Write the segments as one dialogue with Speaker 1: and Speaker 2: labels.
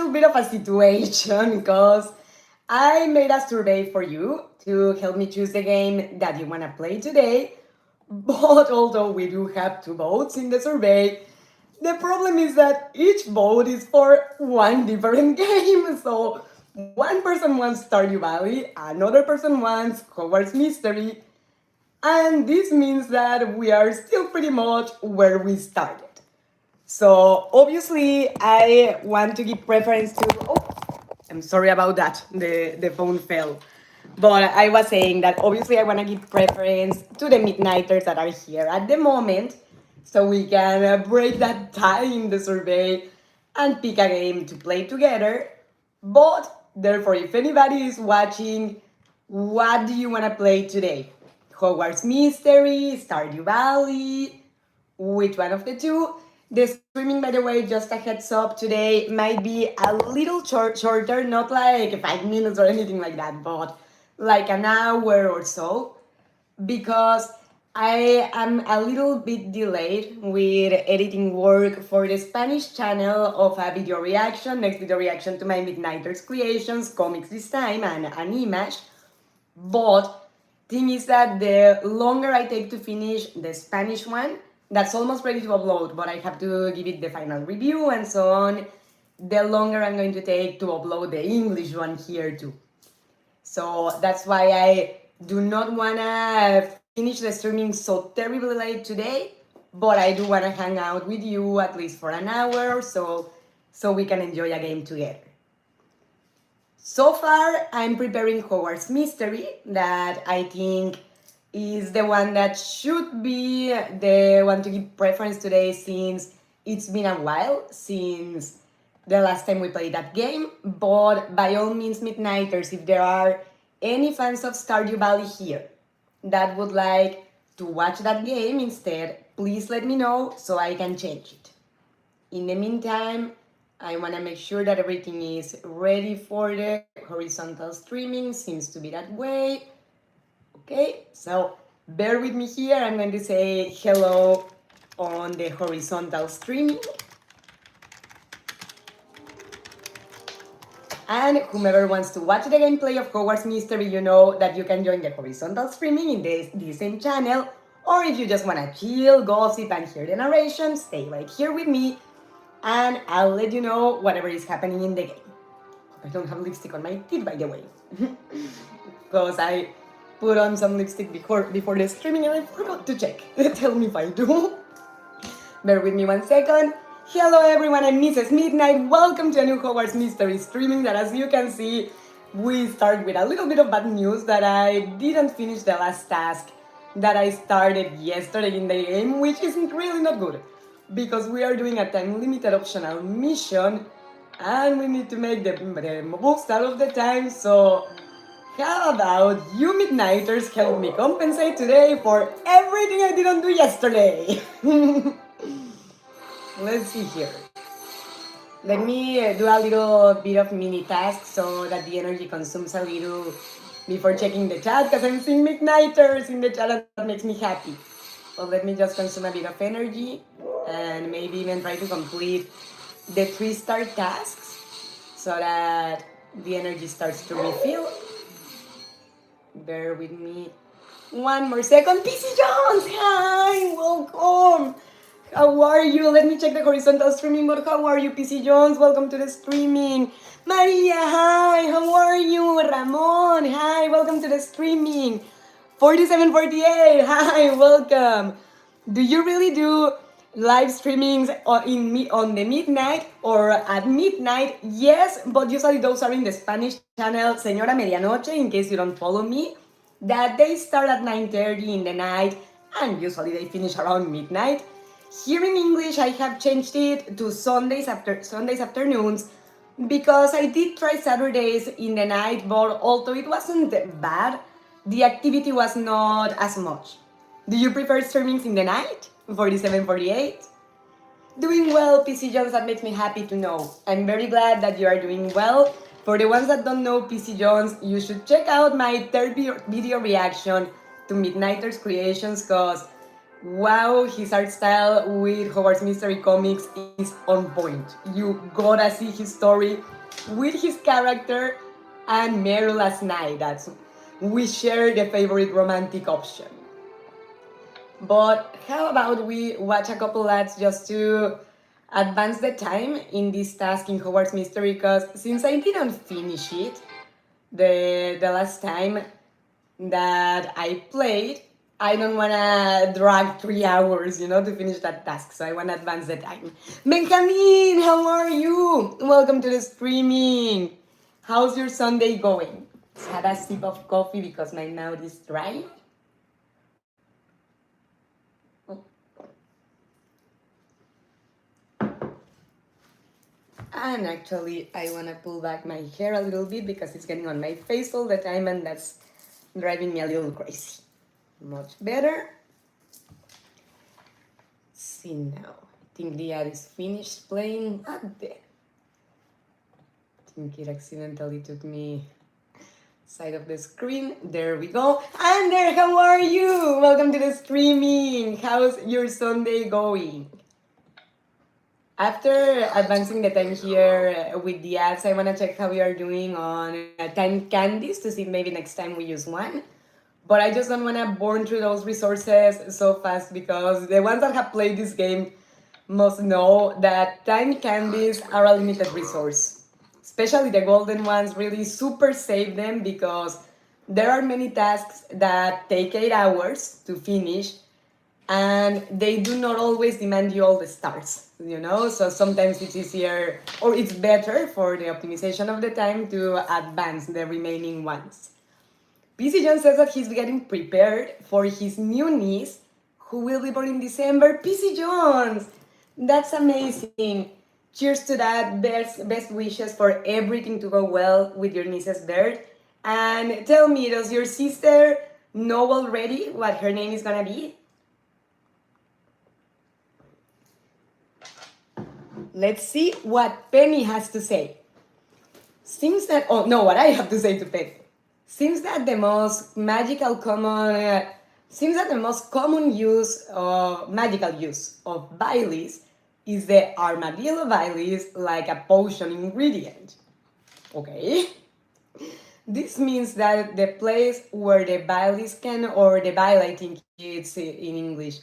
Speaker 1: little bit of a situation because I made a survey for you to help me choose the game that you want to play today. But although we do have 2 votes in the survey, the problem is that each vote is for one different game. So one person wants Stardew Valley, another person wants Hogwarts Mystery, and this means that we are still pretty much where we started. So obviously I want to give preference to, I'm sorry about that, the phone fell. But I was saying that obviously I want to give preference to the Midnighters that are here at the moment, so we can break that tie in the survey and pick a game to play together. But therefore, if anybody is watching, what do you want to play today? Hogwarts Mystery, Stardew Valley, which one of the two? The streaming, by the way, just a heads up, today might be a little shorter, not like 5 minutes or anything like that, but like an hour or so, because I am a little bit delayed with editing work for the Spanish channel of a video reaction, next video reaction to my Midnighters creations, comics this time, and an image. But thing is that the longer I take to finish the Spanish one, that's almost ready to upload, but I have to give it the final review and so on, the longer I'm going to take to upload the English one here too. So that's why I do not want to finish the streaming so terribly late today, but I do want to hang out with you at least for an hour or so we can enjoy a game together. So far, I'm preparing Hogwarts Mystery, that I think is the one that should be the one to give preference today, since it's been a while since the last time we played that game. But by all means, Midnighters, if there are any fans of Stardew Valley here that would like to watch that game instead, please let me know so I can change it. In the meantime, I want to make sure that everything is ready for the horizontal streaming. Seems to be that way. Okay, so bear with me here. I'm going to say hello on the horizontal streaming. And whomever wants to watch the gameplay of Hogwarts Mystery, you know that you can join the horizontal streaming in the same channel. Or if you just want to chill, gossip, and hear the narration, stay right here with me, and I'll let you know whatever is happening in the game. Hope I don't have lipstick on my teeth, by the way. Because I put on some lipstick before the streaming and I forgot to check. Tell me if I do. Bear with me 1 second. Hello everyone, I'm Mrs. Midnight. Welcome to a new Hogwarts Mystery streaming that, as you can see, we start with a little bit of bad news that I didn't finish the last task that I started yesterday in the game, which isn't really not good, because we are doing a time-limited optional mission and we need to make the most out of the time. So how about you Midnighters help me compensate today for everything I didn't do yesterday? Let's see here. Let me do a little bit of mini task so that the energy consumes a little before checking the chat, because I'm seeing Midnighters in the chat and that makes me happy. So let me just consume a bit of energy and maybe even try to complete the 3-star tasks so that the energy starts to refill. Bear with me 1 more second. PC Jones, hi, welcome. How are you? Let me check the horizontal streaming, but how are you, PC Jones? Welcome to the streaming. Maria, hi, how are you? Ramon, hi, welcome to the streaming. 4748, hi, welcome. Do you really do live streamings on the midnight or at midnight? Yes, but usually those are in the Spanish channel Señora Medianoche, in case you don't follow me, that they start at 9:30 in the night and usually they finish around midnight. Here in English, I have changed it to Sundays afternoons, because I did try Saturdays in the night, but although it wasn't bad, the activity was not as much. Do you prefer streamings in the night? 4748? Doing well, PC Jones, that makes me happy to know. I'm very glad that you are doing well. For the ones that don't know PC Jones, you should check out my third video reaction to Midnighters creations, because wow, his art style with Hogwarts Mystery Comics is on point. You gotta see his story. with his character and Meryl last night. That's we share the favorite romantic option. But how about we watch a couple ads just to advance the time in this task in Hogwarts Mystery? Because since I didn't finish it the last time that I played, I don't want to drag 3 hours, to finish that task. So I want to advance the time. Benjamin, how are you? Welcome to the streaming. How's your Sunday going? Let's have a sip of coffee because my mouth is dry. And actually, I want to pull back my hair a little bit because it's getting on my face all the time and that's driving me a little crazy. Much better. See now. I think the ad is finished playing. There. I think it accidentally took me side of the screen. There we go. And there, how are you? Welcome to the streaming. How's your Sunday going? After advancing the time here with the ads, I want to check how we are doing on time candies to see if maybe next time we use one. But I just don't want to burn through those resources so fast because the ones that have played this game must know that time candies are a limited resource. Especially the golden ones, really super save them because there are many tasks that take 8 hours to finish and they do not always demand you all the stars, So sometimes it's easier or it's better for the optimization of the time to advance the remaining ones. PC John says that he's getting prepared for his new niece who will be born in December. PC Jones, that's amazing. Cheers to that. Best wishes for everything to go well with your niece's birth. And tell me, does your sister know already what her name is gonna be? Let's see what Penny has to say. Seems that, what I have to say to Penny. Seems that the most magical common, the most common use of magical use of Baileys is the armadillo Baileys, like a potion ingredient. Okay. This means that the place where the Baileys can, or the bile, I think it's in English,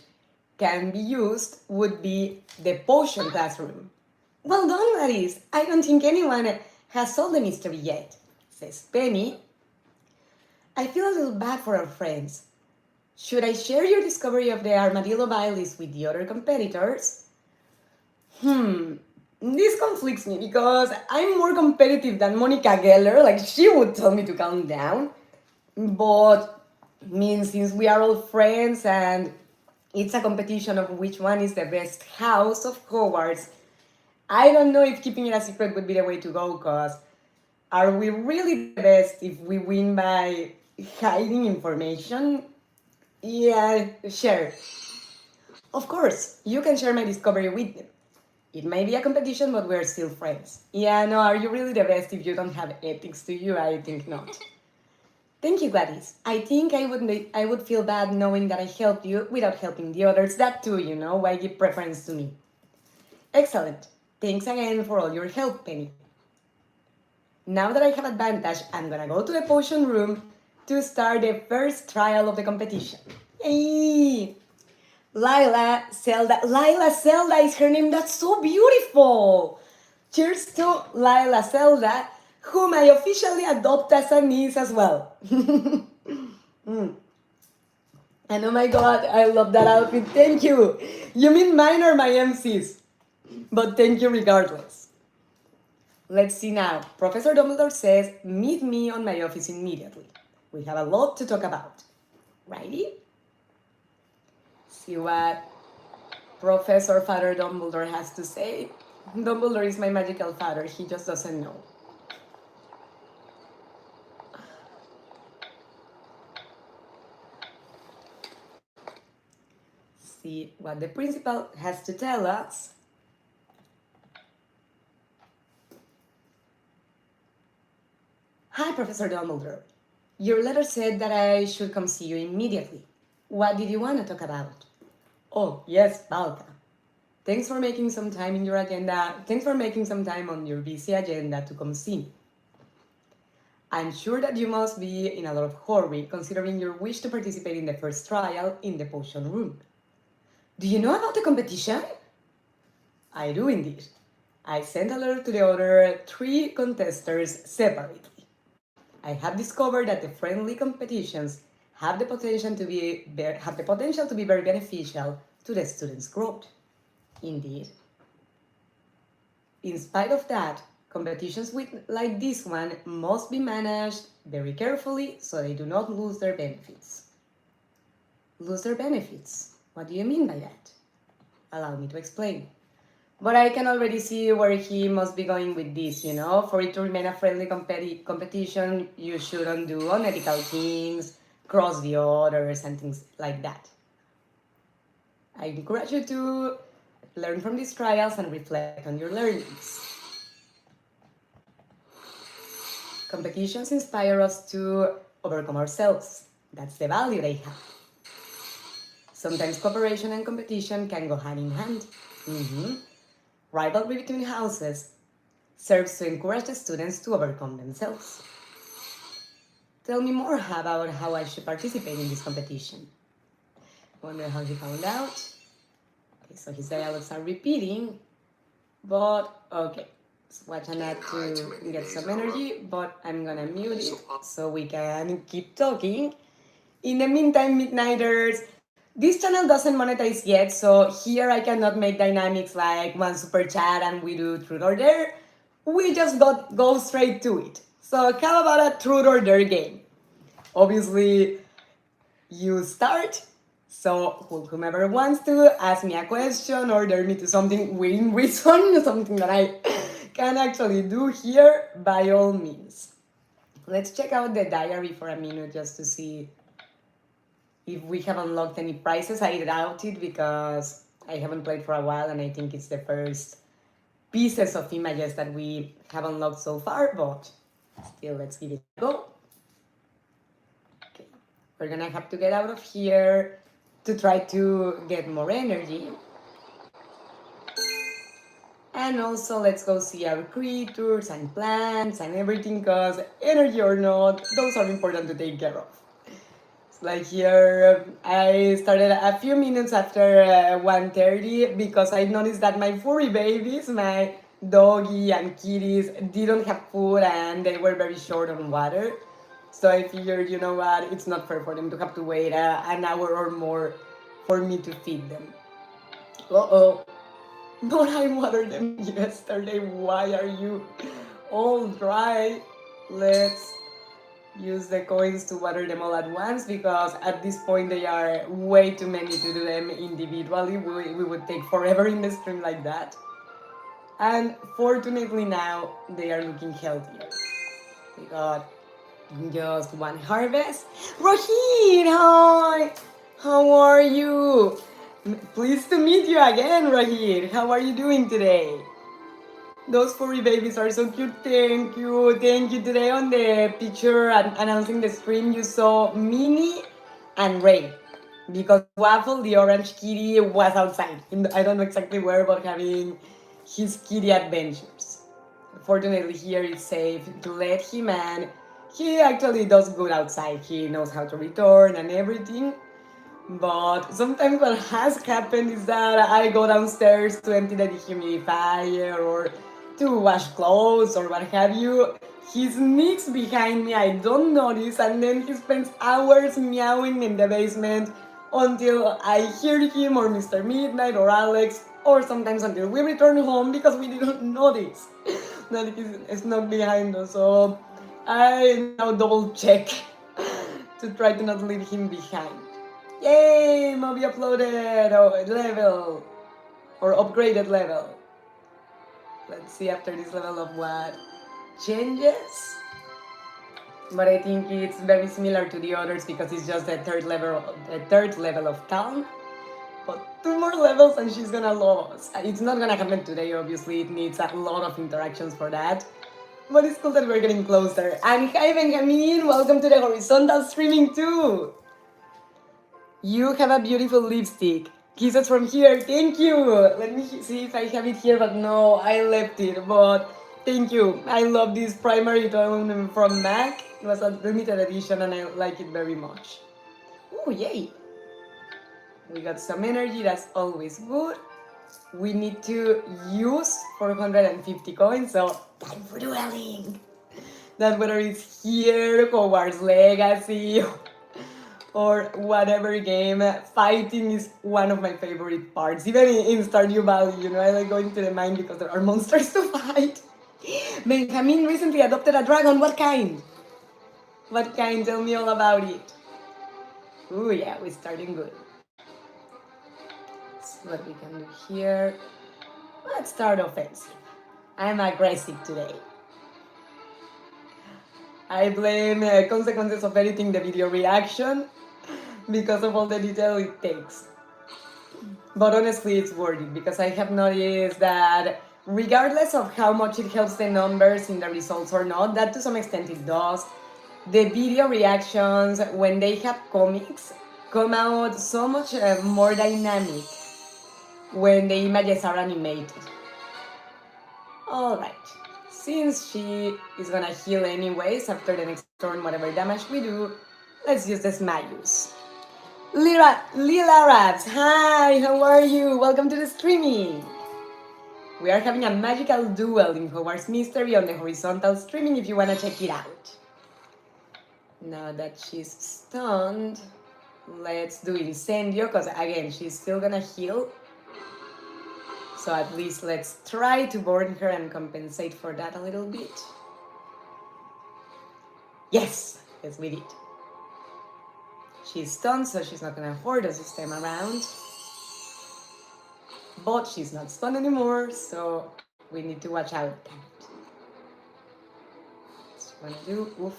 Speaker 1: can be used would be the potion classroom. Well done, Gladys. I don't think anyone has solved the mystery yet, says Penny. I feel a little bad for our friends. Should I share your discovery of the armadillo Baileys with the other competitors? This conflicts me because I'm more competitive than Monica Geller. Like, she would tell me to calm down. But, since we are all friends and it's a competition of which one is the best house of Hogwarts, I don't know if keeping it a secret would be the way to go, because are we really the best if we win by hiding information? Yeah, sure. Of course, you can share my discovery with them. It may be a competition, but we're still friends. Yeah, no, are you really the best if you don't have ethics to you? I think not. Thank you, Gladys. I think I would feel bad knowing that I helped you without helping the others. That too, why give preference to me? Excellent. Thanks again for all your help, Penny. Now that I have advantage, I'm gonna go to the potion room to start the first trial of the competition. Yay! Lila Zelda is her name. That's so beautiful. Cheers to Lila Zelda, whom I officially adopt as a niece as well. And oh my god, I love that outfit. Thank you. You mean mine or my MC's? But thank you regardless. Let's see now. Professor Dumbledore says, meet me on my office immediately. We have a lot to talk about. Righty? See what Professor Father Dumbledore has to say. Dumbledore is my magical father. He just doesn't know. See what the principal has to tell us. Hi, Professor Dumbledore. Your letter said that I should come see you immediately. What did you want to talk about? Oh, yes, Balka. Thanks for making some time in your agenda. Thanks for making some time on your busy agenda to come see me. I'm sure that you must be in a lot of hurry considering your wish to participate in the first trial in the potion room. Do you know about the competition? I do indeed. I sent a letter to the other 3 contestants separately. I have discovered that the friendly competitions have the potential to be very beneficial to the students' growth. Indeed. In spite of that, competitions like this one must be managed very carefully so they do not lose their benefits. Lose their benefits? What do you mean by that? Allow me to explain. But I can already see where he must be going with this, you know? For it to remain a friendly competition, you shouldn't do unethical things, cross the others, and things like that. I encourage you to learn from these trials and reflect on your learnings. Competitions inspire us to overcome ourselves. That's the value they have. Sometimes cooperation and competition can go hand in hand. Rivalry between houses serves to encourage the students to overcome themselves. Tell me more about how I should participate in this competition. Wonder how he found out. Okay, so his dialogues are repeating, but okay. Let's watch an ad to get some energy, but I'm gonna mute it so we can keep talking. In the meantime, Midnighters, this channel doesn't monetize yet, so here I cannot make dynamics like one super chat and we do truth or dare. We just go straight to it. So how about a truth or dare game? Obviously, you start. So whomever wants to ask me a question or dare me to something within reason, something that I can actually do here, by all means. Let's check out the diary for a minute just to see if we have unlocked any prizes. I doubt it because I haven't played for a while and I think it's the first pieces of images that we have unlocked so far, but still, let's give it a go. Okay, we're gonna have to get out of here to try to get more energy. And also, let's go see our creatures and plants and everything, because energy or not, those are important to take care of. Like here, I started a few minutes after 1:30 because I noticed that my furry babies, my doggy and kitties, didn't have food and they were very short on water. So I figured, you know what, it's not fair for them to have to wait an hour or more for me to feed them. Uh-oh. But I watered them yesterday. Why are you all dry? Let's use the coins to water them all at once because at this point they are way too many to do them individually. We would take forever in the stream like that. And fortunately now they are looking healthier. We got just one harvest. Rohit, hi! How are you? Pleased to meet you again, Rohit. How are you doing today? Those furry babies are so cute. Thank you. Thank you. Today on the picture announcing the stream, you saw Minnie and Ray. Because Waffle, the orange kitty, was outside. I don't know exactly where, but having his kitty adventures. Fortunately, here it's safe to let him, and he actually does good outside. He knows how to return and everything. But sometimes what has happened is that I go downstairs to empty the dehumidifier or to wash clothes or what have you. He sneaks behind me, I don't notice, and then he spends hours meowing in the basement until I hear him or Mr. Midnight or Alex, or sometimes until we return home because we didn't notice that he's not behind us. So I now double check to try to not leave him behind. Yay! Moby uploaded level or upgraded level. Let's see after this level of what changes. But I think it's very similar to the others because it's just the third level of calm. But 2 more levels and she's gonna love us. It's not gonna happen today, obviously. It needs a lot of interactions for that. But it's cool that we're getting closer. And hi Benjamin, welcome to the horizontal streaming too. You have a beautiful lipstick. Kisses from here, thank you. Let me see if I have it here, but no, I left it, but thank you. I love this primary tone from MAC. It was a limited edition and I like it very much. Oh, yay. We got some energy, that's always good. We need to use 450 coins, so time for dueling. That whether it's here, Hogwarts Legacy, or whatever game, fighting is one of my favorite parts. Even in Stardew Valley, you know, I like going to the mine because there are monsters to fight. Benjamin recently adopted a dragon. What kind? What kind? Tell me all about it. Ooh, yeah, we're starting good. Let's see what we can do here. Let's start offensive. I'm aggressive today. I blame consequences of editing the video reaction because of all the detail it takes. But honestly, it's worth it because I have noticed that regardless of how much it helps the numbers in the results or not, that to some extent it does, the video reactions, when they have comics, come out so much more dynamic when the images are animated. Alright, since she is gonna heal anyways after the next turn, whatever damage we do, let's use the Smayus. Lila Rabs, hi, how are you? Welcome to the streaming. We are having a magical duel in Hogwarts Mystery on the horizontal streaming if you wanna check it out. Now that she's stunned, let's do Incendio, because again, she's still gonna heal. So at least let's try to burn her and compensate for that a little bit. Yes, we did. She's stunned, so she's not gonna hoard us this time around. But she's not stunned anymore, so we need to watch out. What's she gonna do? Oof.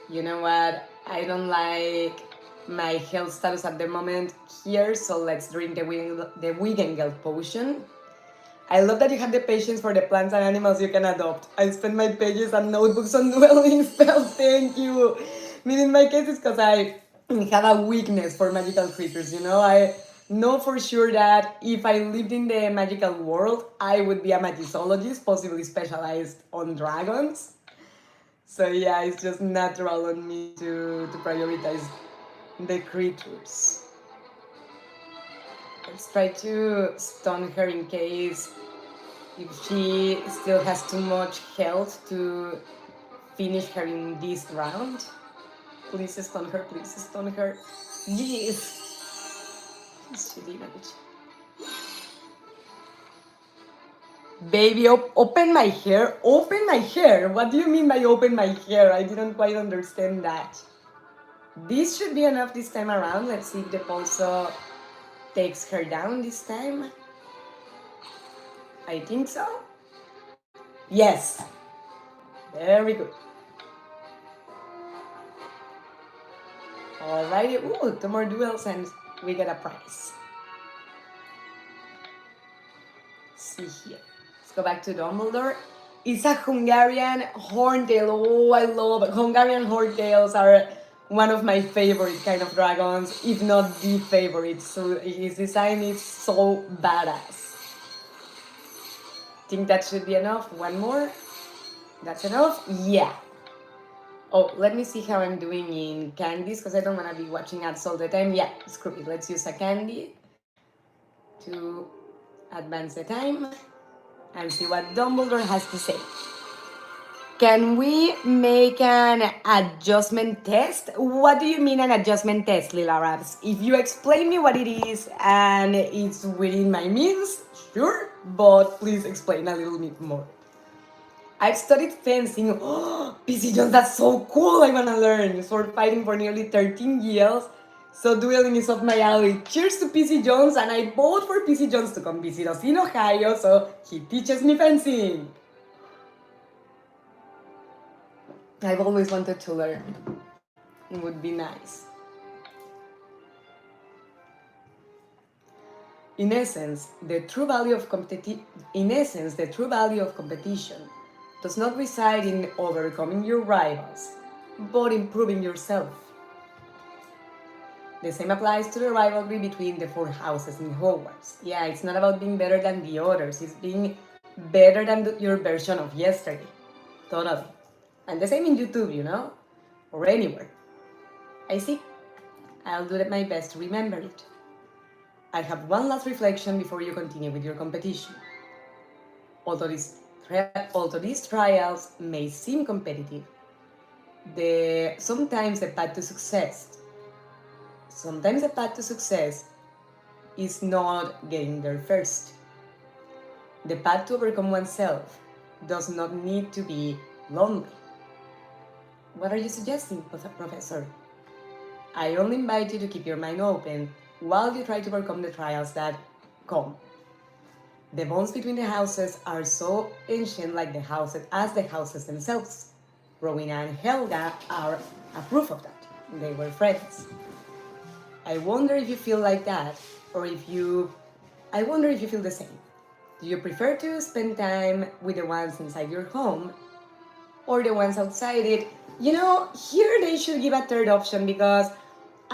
Speaker 1: You know what? I don't like my health status at the moment here, so let's drink the Wigengeld potion. I love that you have the patience for the plants and animals you can adopt. I spend my pages and notebooks on dueling spells, thank you. I mean, in my case, it's because I have a weakness for magical creatures, you know? I know for sure that if I lived in the magical world, I would be a magicologist, possibly specialized on dragons. So yeah, it's just natural on me to prioritize the creatures. Let's try to stun her in case if she still has too much health to finish her in this round. Please stun her, please stun her. Yes! She didn't. Baby, open my hair? Open my hair? What do you mean by open my hair? I didn't quite understand that. This should be enough this time around. Let's see if the pulso takes her down this time. I think so. Yes. Very good. Alrighty. Ooh, 2 more duels and we get a prize. Let's see here. Let's go back to Dumbledore. It's a Hungarian horntail. Oh, I love it. Hungarian horntails are one of my favorite kind of dragons, if not the favorite. So his design is so badass. Think that should be enough. One more. That's enough? Yeah. Oh, let me see how I'm doing in candies because I don't want to be watching ads all the time. Yeah, screw it. Let's use a candy to advance the time and see what Dumbledore has to say. Can we make an adjustment test? What do you mean an adjustment test, Lila Rabs? If you explain me what it is and it's within my means, sure, but please explain a little bit more. I've studied fencing. Oh, PC Jones, that's so cool. I wanna learn. Sword fighting for nearly 13 years. So dueling is up my alley. Cheers to PC Jones, and I vote for PC Jones to come visit us in Ohio so he teaches me fencing. I've always wanted to learn. It would be nice. In essence, the true value of competition does not reside in overcoming your rivals, but improving yourself. The same applies to the rivalry between the four houses in Hogwarts. Yeah, it's not about being better than the others, it's being better than your version of yesterday. Totally. And the same in YouTube, or anywhere. I see. I'll do my best to remember it. I have one last reflection before you continue with your competition. Although these trials may seem competitive, sometimes the path to success is not getting there first. The path to overcome oneself does not need to be lonely. What are you suggesting, Professor? I only invite you to keep your mind open while you try to overcome the trials that come. The bonds between the houses are so ancient like the houses themselves. Rowena and Helga are a proof of that. They were friends. I wonder if you feel like that, I wonder if you feel the same. Do you prefer to spend time with the ones inside your home or the ones outside it? Here they should give a third option because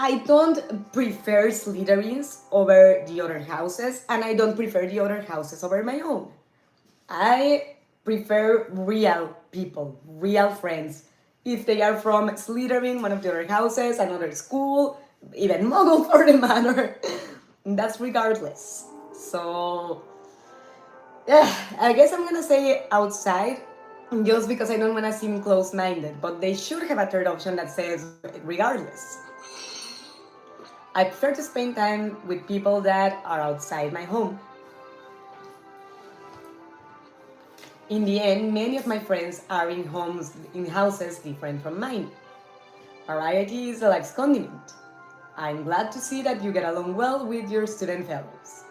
Speaker 1: I don't prefer Slytherins over the other houses, and I don't prefer the other houses over my own. I prefer real people, real friends. If they are from Slytherin, one of the other houses, another school, even Muggle for the matter, that's regardless. So, yeah, I guess I'm gonna say outside just because I don't wanna seem close-minded, but they should have a third option that says regardless. I prefer to spend time with people that are outside my home. In the end, many of my friends are in houses different from mine. Variety is a life's condiment. I'm glad to see that you get along well with your student fellows.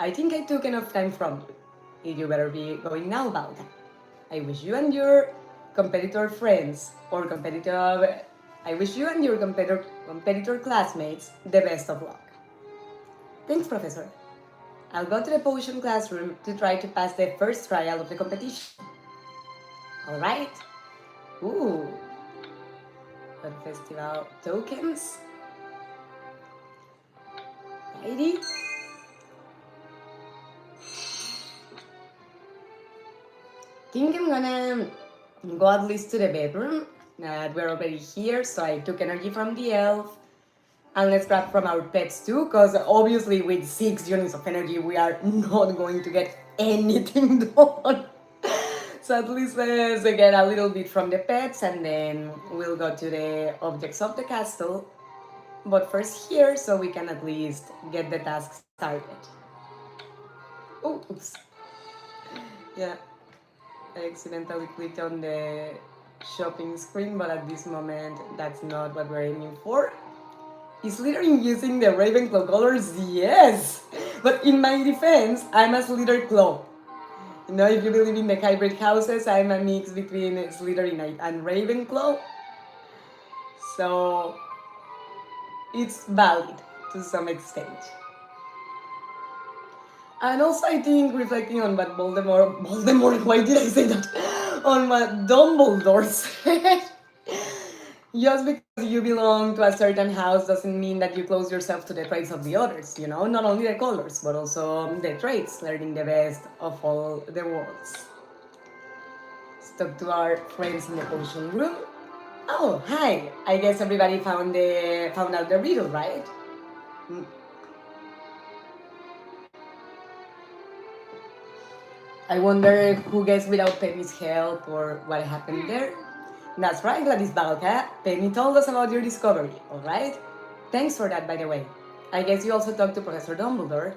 Speaker 1: I think I took enough time from you. You better be going now, Valka. I wish you and your competitor classmates the best of luck. Thanks, Professor. I'll go to the potion classroom to try to pass the first trial of the competition. Alright. Ooh. What festival tokens? Righty. Think I'm gonna go at least to the bedroom. We're already here, so I took energy from the elf. And let's grab from our pets too, because obviously with 6 units of energy, we are not going to get anything done. So at least let's get a little bit from the pets, and then we'll go to the objects of the castle. But first here, so we can at least get the task started. Oh, oops. Yeah, I accidentally clicked on the shopping screen, but at this moment, that's not what we're aiming for. Is Slytherin using the Ravenclaw colors? Yes! But in my defense, I'm a Slytherin. If you believe in the hybrid houses, I'm a mix between Slytherin and Ravenclaw. So, it's valid to some extent. And also, I think, reflecting on what Voldemort, why did I say that? On what Dumbledore said. Just because you belong to a certain house doesn't mean that you close yourself to the traits of the others, not only the colors, but also the traits, learning the best of all the worlds. Let's talk to our friends in the potion room. Oh, hi! I guess everybody found out the riddle, right? I wonder who guessed without Penny's help or what happened there. That's right, Gladys Balka. Penny told us about your discovery, alright? Thanks for that, by the way. I guess you also talked to Professor Dumbledore.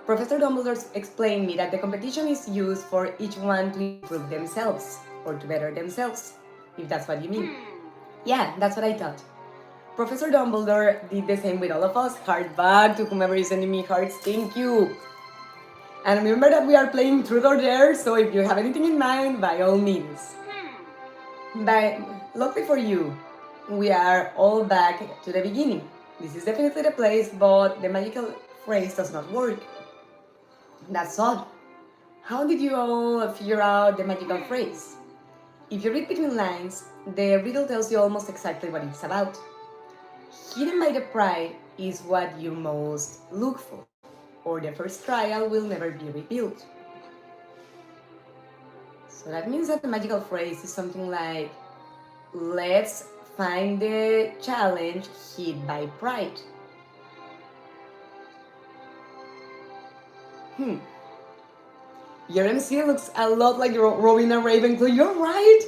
Speaker 1: Professor Dumbledore explained me that the competition is used for each one to improve themselves, or to better themselves, if that's what you mean. Yeah, that's what I thought. Professor Dumbledore did the same with all of us. Heart back to whomever is sending me hearts. Thank you. And remember that we are playing Truth or Dare, so if you have anything in mind, by all means. But luckily for you, we are all back to the beginning. This is definitely the place, but the magical phrase does not work. That's odd. How did you all figure out the magical phrase? If you read between lines, the riddle tells you almost exactly what it's about. hidden by the pride is what you most look for, or the first trial will never be revealed. So that means that the magical phrase is something like, let's find the challenge hid by pride. Your MC looks a lot like Rowena Ravenclaw. You're right.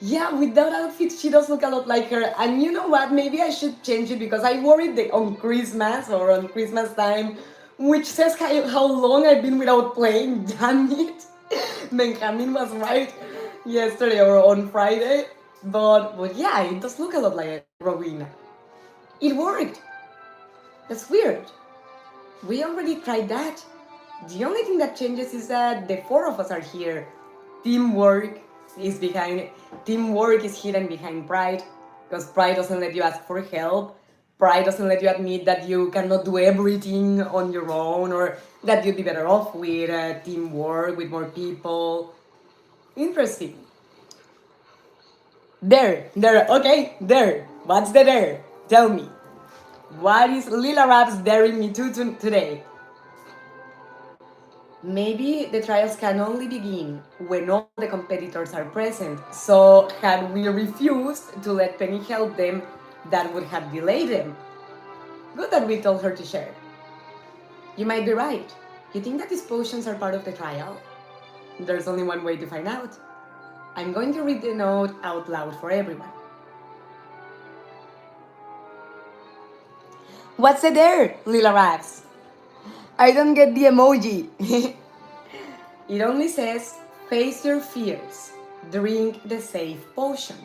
Speaker 1: Yeah, with that outfit, she does look a lot like her. And you know what? Maybe I should change it because I wore it on Christmas or on Christmas time, which says how long I've been without playing. Damn it. Benjamin was right yesterday or on Friday. But yeah, it does look a lot like Rowena. It worked. That's weird. We already tried that. The only thing that changes is that the four of us are here. Teamwork is hidden behind pride, because pride doesn't let you ask for help. Pride doesn't let you admit that you cannot do everything on your own, or that you'd be better off with teamwork, with more people. Interesting. There. Okay, there. What's the there? Tell me. What is Lila Raps daring me to today? Maybe the trials can only begin when all the competitors are present. So, had we refused to let Penny help them, that would have delayed them. Good that we told her to share. You might be right. You think that these potions are part of the trial? There's only one way to find out. I'm going to read the note out loud for everyone. What's it there, Lila Raps? I don't get the emoji. It only says, face your fears. Drink the safe potion.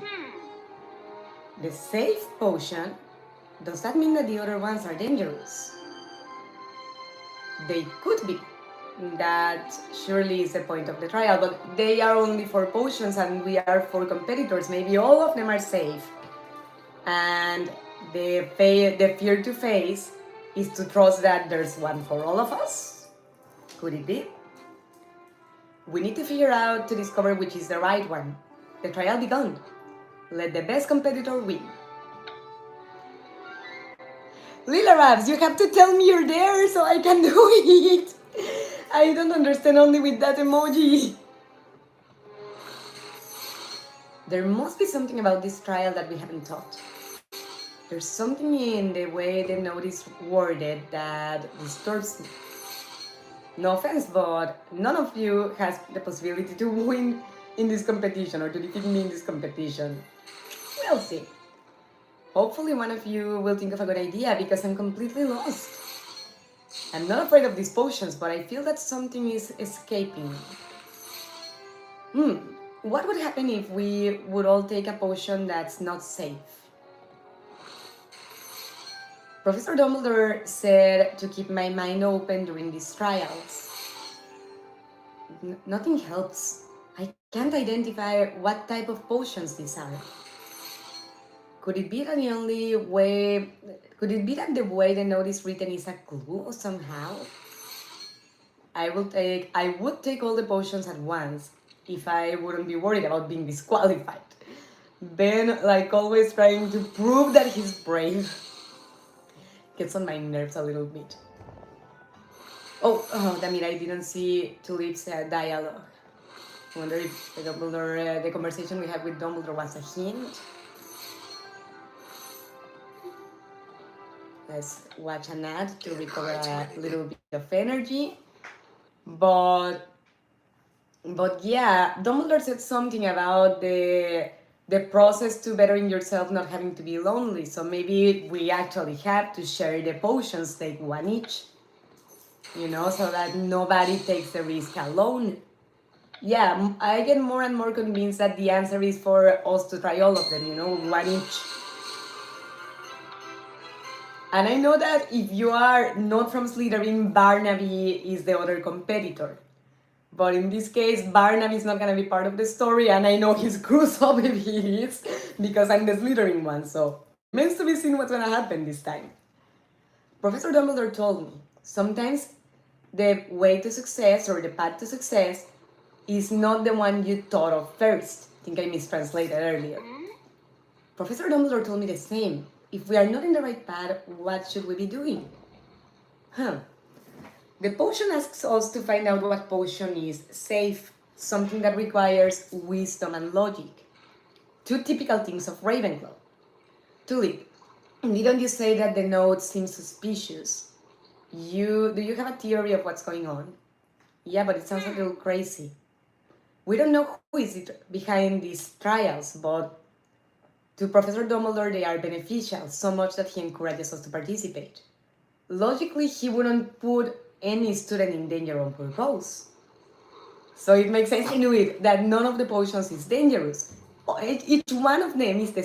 Speaker 1: The safe potion? Does that mean that the other ones are dangerous? They could be. That surely is the point of the trial, but they are only for potions and we are for competitors. Maybe all of them are safe. And the fear to face is to trust that there's one for all of us? Could it be? We need to figure out to discover which is the right one. The trial begun. Let the best competitor win. Lila Raps, you have to tell me you're there so I can do it. I don't understand only with that emoji. There must be something about this trial that we haven't taught. There's something in the way the note is worded that disturbs me. No offense, but none of you has the possibility to win in this competition or to defeat me in this competition. We'll see. Hopefully one of you will think of a good idea because I'm completely lost. I'm not afraid of these potions, but I feel that something is escaping me. What would happen if we would all take a potion that's not safe? Professor Dumbledore said to keep my mind open during these trials. Nothing helps. I can't identify what type of potions these are. Could it be that the way the note is written is a clue somehow? I would take all the potions at once if I wouldn't be worried about being disqualified. Ben, like always, trying to prove that he's brave. Gets on my nerves a little bit. Oh, damn it, I didn't see Tulip's dialogue. I wonder if the conversation we had with Dumbledore was a hint. Let's watch an ad to recover a little bit of energy. But yeah, Dumbledore said something about the process to bettering yourself not having to be lonely. So maybe we actually have to share the potions, take one each. So that nobody takes the risk alone. Yeah, I get more and more convinced that the answer is for us to try all of them, one each. And I know that if you are not from Slytherin, Barnaby is the other competitor. But in this case, Barnaby is not going to be part of the story, and I know he screws up if he is, because I'm the Slytherin one, so remains to be seen what's going to happen this time. Professor Dumbledore told me, sometimes the way to success or the path to success is not the one you thought of first. I think I mistranslated earlier. Professor Dumbledore told me the same. If we are not in the right path, what should we be doing? The potion asks us to find out what potion is safe, something that requires wisdom and logic. Two typical things of Ravenclaw. Tulip, didn't you say that the note seems suspicious? Do you have a theory of what's going on? Yeah, but it sounds a little crazy. We don't know who is it behind these trials, but to Professor Dumbledore they are beneficial, so much that he encourages us to participate. Logically, he wouldn't put any student in danger on purpose. So it makes sense, I knew it, that none of the potions is dangerous. Each one of them is a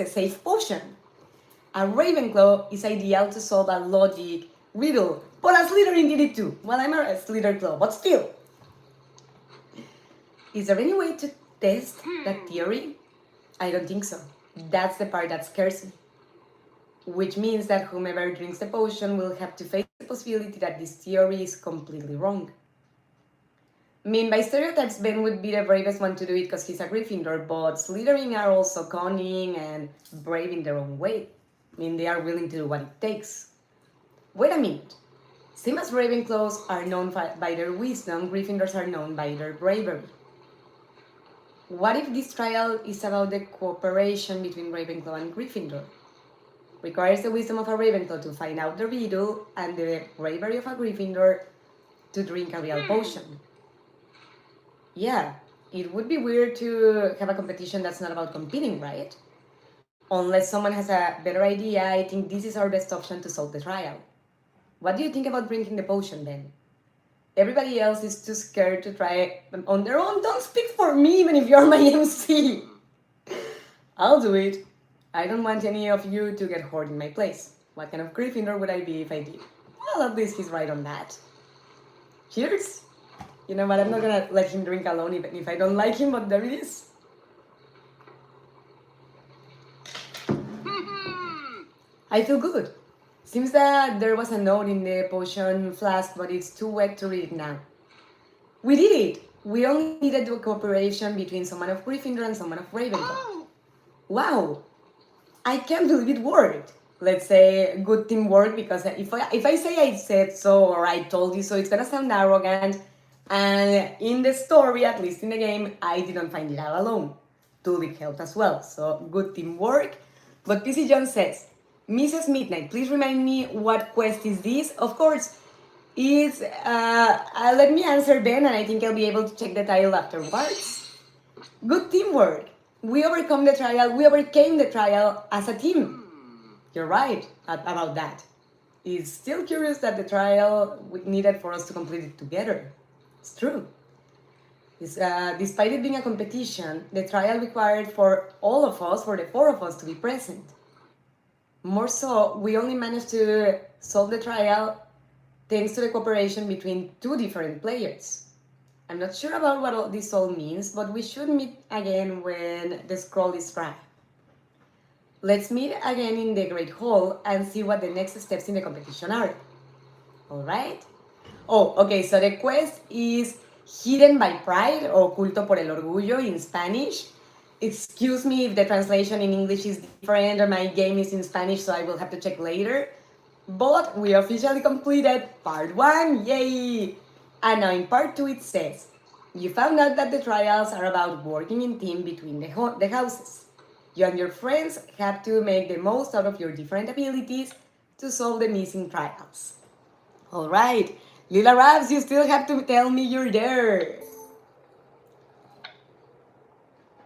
Speaker 1: safe potion. A Ravenclaw is ideal to solve a logic riddle, but a Slytherin did it too. Well, I'm a Slytherin, but still. Is there any way to test that theory? I don't think so. That's the part that scares me. Which means that whomever drinks the potion will have to face the possibility that this theory is completely wrong. I mean, by stereotypes, Ben would be the bravest one to do it because he's a Gryffindor, but Slytherin are also cunning and brave in their own way. I mean, they are willing to do what it takes. Wait a minute. Same as Ravenclaws are known by their wisdom, Gryffindors are known by their bravery. What if this trial is about the cooperation between Ravenclaw and Gryffindor? Requires the wisdom of a Ravenclaw to find out the riddle and the bravery of a Gryffindor to drink a real potion. Yeah, it would be weird to have a competition that's not about competing, right? Unless someone has a better idea, I think this is our best option to solve the trial. What do you think about drinking the potion then? Everybody else is too scared to try on their own. Don't speak for me even if you're my MC. I'll do it. I don't want any of you to get hurt in my place. What kind of Gryffindor would I be if I did? Well, at least he's right on that. Cheers! You know what, I'm not gonna let him drink alone even if I don't like him, but there it is. I feel good. Seems that there was a note in the potion flask, but it's too wet to read it now. We did it! We only needed the cooperation between someone of Gryffindor and someone of Ravenclaw. Wow! I can't believe it worked. Let's say good teamwork, because if I say I said so or I told you so, it's gonna sound arrogant. And in the story, at least in the game, I didn't find it out alone. Tulip helped as well, so good teamwork. But PC John says, Mrs. Midnight, please remind me what quest is this? Of course, it's, let me answer Ben, and I think I'll be able to check the title afterwards. Good teamwork. We overcame the trial as a team. You're right about that. It's still curious that the trial needed for us to complete it together. It's true. Despite it being a competition, the trial required for all of us, for the four of us, to be present. More so, we only managed to solve the trial thanks to the cooperation between two different players. I'm not sure about what all this all means, but we should meet again when the scroll is dry. Let's meet again in the Great Hall and see what the next steps in the competition are. Alright? Oh, okay, so the quest is Hidden by Pride, or Oculto por el Orgullo in Spanish. Excuse me if the translation in English is different or my game is in Spanish, so I will have to check later. But we officially completed part 1, yay! And now in part 2 it says, you found out that the trials are about working in team between the houses. You and your friends have to make the most out of your different abilities to solve the missing trials. Alright, Lila Rabs, you still have to tell me you're there.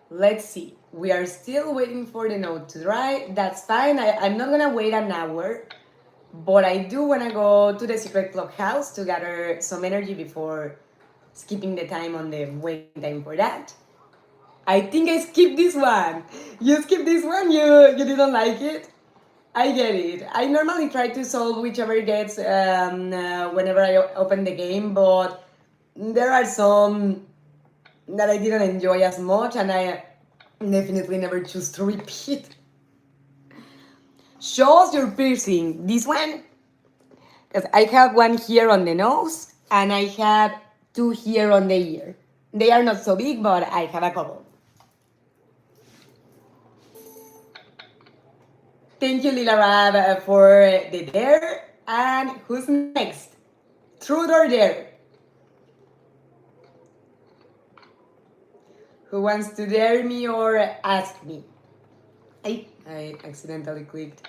Speaker 1: Let's see, we are still waiting for the note to dry. That's fine, I'm not gonna wait an hour, but I do wanna go to the secret clubhouse to gather some energy before skipping the time on the waiting time for that. I think I skipped this one. You skipped this one? You didn't like it? I get it. I normally try to solve whichever gets whenever I open the game, but there are some that I didn't enjoy as much, and I definitely never choose to repeat. Show us your piercing. This one? Because I have one here on the nose, and I have two here on the ear. They are not so big, but I have a couple. Thank you, Lila Rab, for the dare. And who's next? Truth or dare? Who wants to dare me or ask me? I accidentally clicked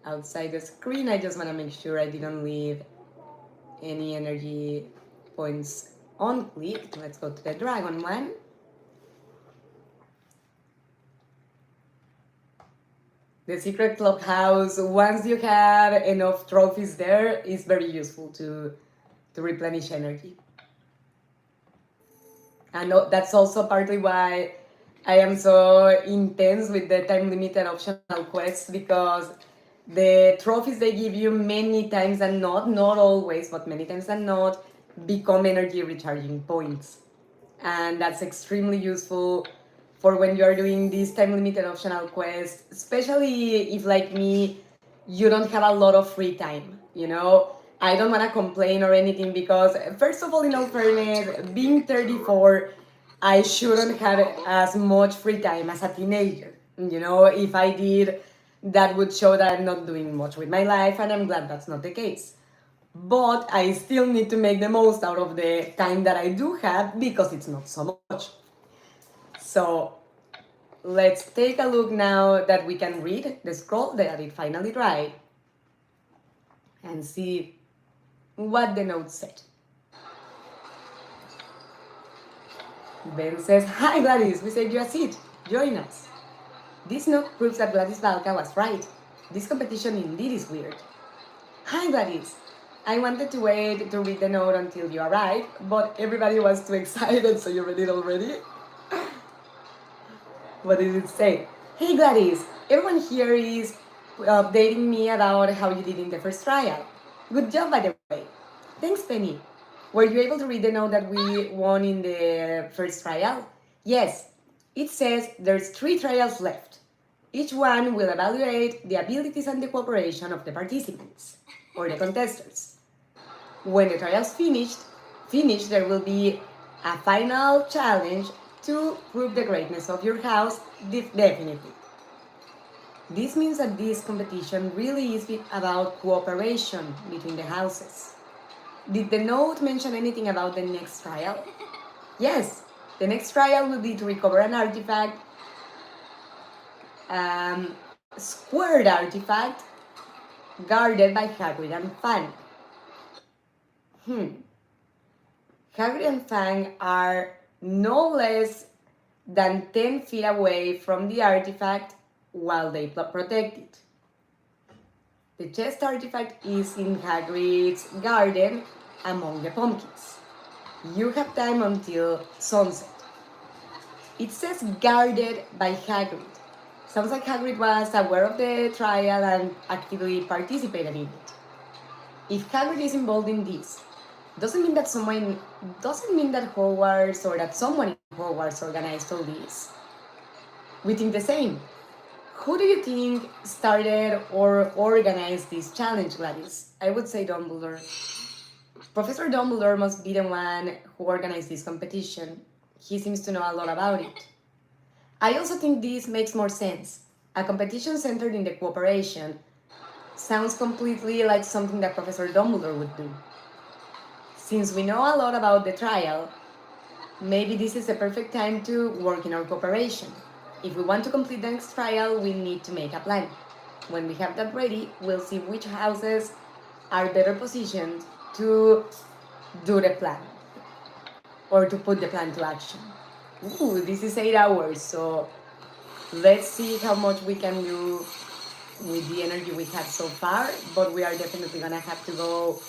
Speaker 1: outside the screen. I just want to make sure I didn't leave any energy points unclicked. Let's go to the dragon one. The secret clubhouse, once you have enough trophies there, is very useful to replenish energy. And that's also partly why I am so intense with the time limited optional quests, because the trophies they give you many times and not always, but many times and not, become energy recharging points. And that's extremely useful for when you're doing these time limited optional quests, especially if, like me, you don't have a lot of free time, you know? I don't want to complain or anything because, first of all, in all fairness, being 34, I shouldn't have as much free time as a teenager. You know, if I did, that would show that I'm not doing much with my life, and I'm glad that's not the case. But I still need to make the most out of the time that I do have because it's not so much. So let's take a look now that we can read the scroll that it finally dried and see what the note said. Ben says, "Hi Gladys, we saved you a seat. Join us." This note proves that Gladys Valka was right. This competition indeed is weird. "Hi Gladys, I wanted to wait to read the note until you arrived, but everybody was too excited, so you read it already?" What did it say? "Hey Gladys, everyone here is updating me about how you did in the first trial. Good job, by the way. Thanks, Penny. Were you able to read the note that we won in the first trial?" "Yes. It says there's 3 trials left. Each one will evaluate the abilities and the cooperation of the participants, or the contestants. When the trials finish, there will be a final challenge to prove the greatness of your house, definitely. This means that this competition really is about cooperation between the houses. Did the note mention anything about the next trial?" "Yes, the next trial will be to recover an artifact, squared artifact, guarded by Hagrid and Fang." Hagrid and Fang are no less than 10 feet away from the artifact while they protect it. The chest artifact is in Hagrid's garden among the pumpkins. You have time until sunset. It says guarded by Hagrid. Sounds like Hagrid was aware of the trial and actively participated in it. If Hagrid is involved in this, doesn't mean that Hogwarts or that someone in Hogwarts organized all this. We think the same. Who do you think started or organized this challenge, Gladys? I would say Dumbledore. Professor Dumbledore must be the one who organized this competition. He seems to know a lot about it. I also think this makes more sense. A competition centered in the cooperation sounds completely like something that Professor Dumbledore would do. Since we know a lot about the trial, maybe this is the perfect time to work in our cooperation. If we want to complete the next trial, we need to make a plan. When we have that ready, we'll see which houses are better positioned to do the plan or to put the plan to action. Ooh, this is 8 hours, so let's see how much we can do with the energy we have so far, but we are definitely gonna have to go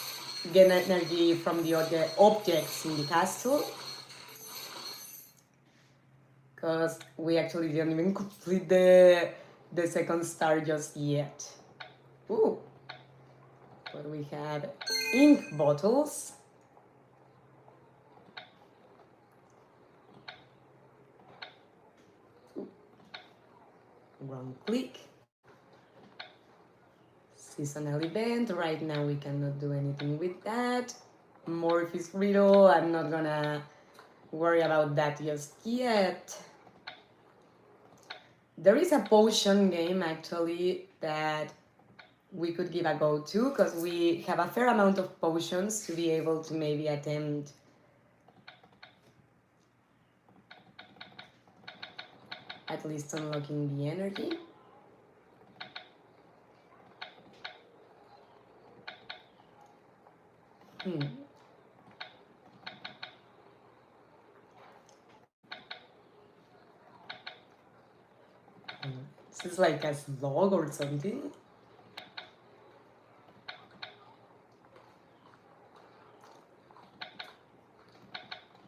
Speaker 1: get energy from the other objects in the castle, because we actually didn't even complete the second star just yet. Ooh, but we have ink bottles. Ooh. Wrong click. Seasonal event. Right now we cannot do anything with that. Morphe's riddle. I'm not gonna worry about that just yet. There is a potion game actually that we could give a go to, because we have a fair amount of potions to be able to maybe attempt at least unlocking the energy. This is like a slog or something.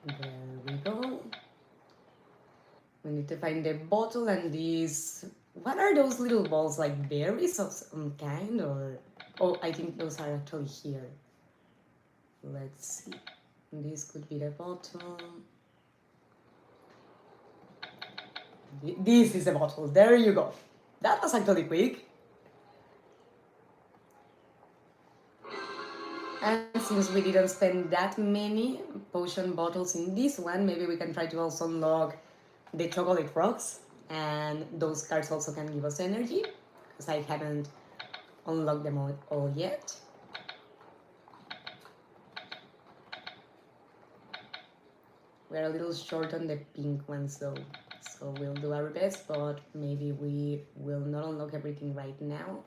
Speaker 1: There we go. We need to find the bottle and these... What are those little balls? Like berries of some kind, or... Oh, I think those are actually here. Let's see. This could be the bottle. This is the bottle. There you go. That was actually quick. And since we didn't spend that many potion bottles in this one, maybe we can try to also unlock the chocolate rocks, and those cards also can give us energy, because I haven't unlocked them all yet. We're a little short on the pink ones though, so we'll do our best, but maybe we will not unlock everything right now.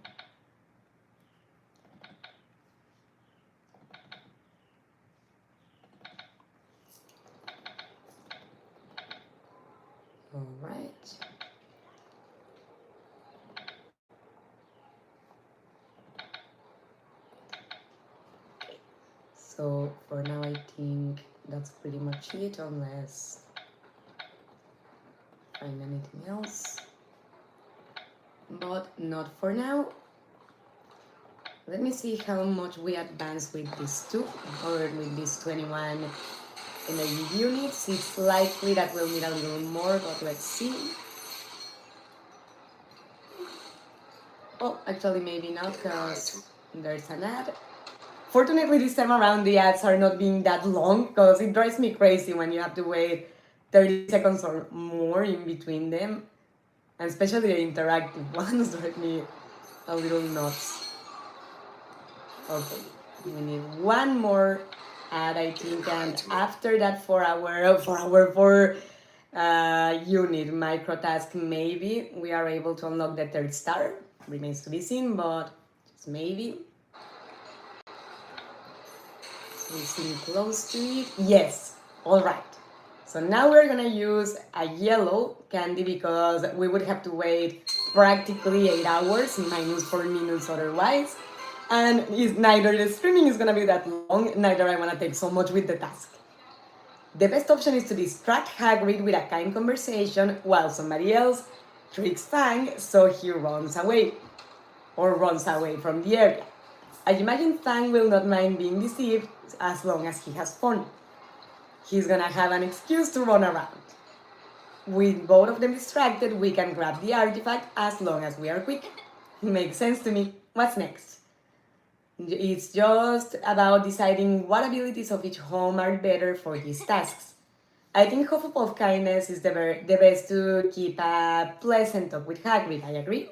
Speaker 1: All right. Okay. So for now, I think that's pretty much it, unless I find anything else. But not for now. Let me see how much we advance with these two, or with these 21 energy units. It's likely that we'll need a little more, but let's see. Oh, actually maybe not, because there's an ad. Fortunately, this time around the ads are not being that long, because it drives me crazy when you have to wait 30 seconds or more in between them. And especially the interactive ones drive me a little nuts. Okay, we need one more ad, I think, and after that 4 unit micro task, maybe we are able to unlock the 3rd star. Remains to be seen, but just maybe. We seem close to it. Yes, all right. So now we're gonna use a yellow candy, because we would have to wait practically 8 hours, minus 4 minutes otherwise. And neither the streaming is gonna be that long, neither I wanna take so much with the task. The best option is to distract Hagrid with a kind conversation while somebody else tricks Fang so he runs away, or runs away from the area. I imagine Fang will not mind being deceived as long as he has fun. He's gonna have an excuse to run around. With both of them distracted, we can grab the artifact as long as we are quick. Makes sense to me. What's next? It's just about deciding what abilities of each home are better for his tasks. I think Hufflepuff kindness is the best to keep a pleasant talk with Hagrid, I agree.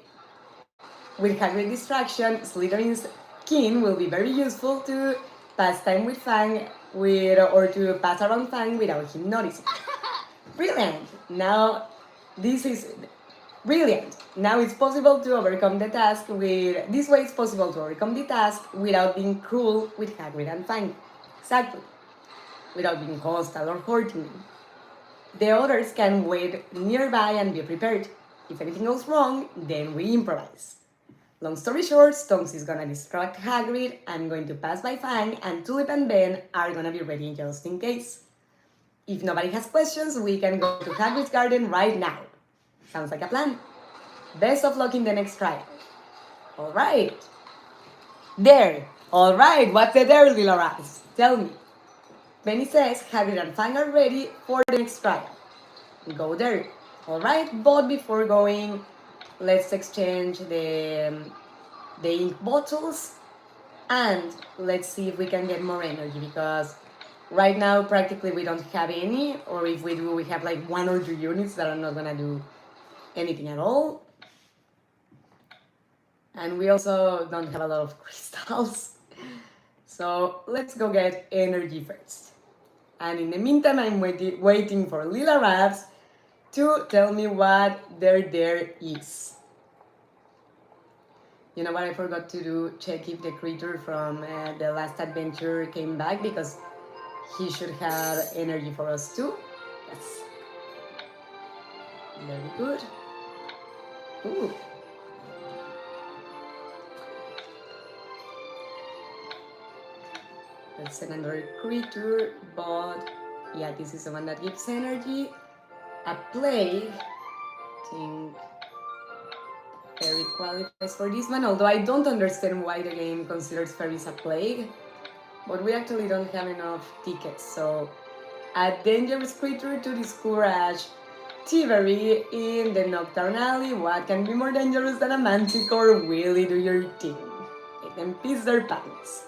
Speaker 1: With Hagrid distraction, Slytherin's kin will be very useful to pass time with Fang, or to pass around Fang without him noticing. Brilliant! Now, this is... Brilliant! Now it's possible to overcome the task with... This way it's possible to overcome the task without being cruel with Hagrid and Fang. Exactly. Without being hostile or hurting them. The others can wait nearby and be prepared. If anything goes wrong, then we improvise. Long story short, Stonks is gonna distract Hagrid, I'm going to pass by Fang, and Tulip and Ben are gonna be ready just in case. If nobody has questions, we can go to Hagrid's garden right now. Sounds like a plan. Best of luck in the next trial. All right. There. All right. What's the there, little rats? Tell me. Penny says Hagrid and Fang are ready for the next trial. Go there. All right. But before going, let's exchange the ink bottles, and let's see if we can get more energy, because right now practically we don't have any, or if we do, we have like 1 or 2 units that are not gonna do anything at all. And we also don't have a lot of crystals. So let's go get energy first. And in the meantime, I'm waiting for Lila Raps to tell me what there is. You know what I forgot to do? Check if the creature from the last adventure came back, because he should have energy for us too. Yes. Very good. Ooh. Let's send another creature, but yeah, this is the one that gives energy. A plague. I think fairy qualifies for this one, although I don't understand why the game considers fairies a plague. But we actually don't have enough tickets, so a dangerous creature to discourage thievery in the Nocturne Alley. What can be more dangerous than a manticore? Really do your thing. Make them piss their pants.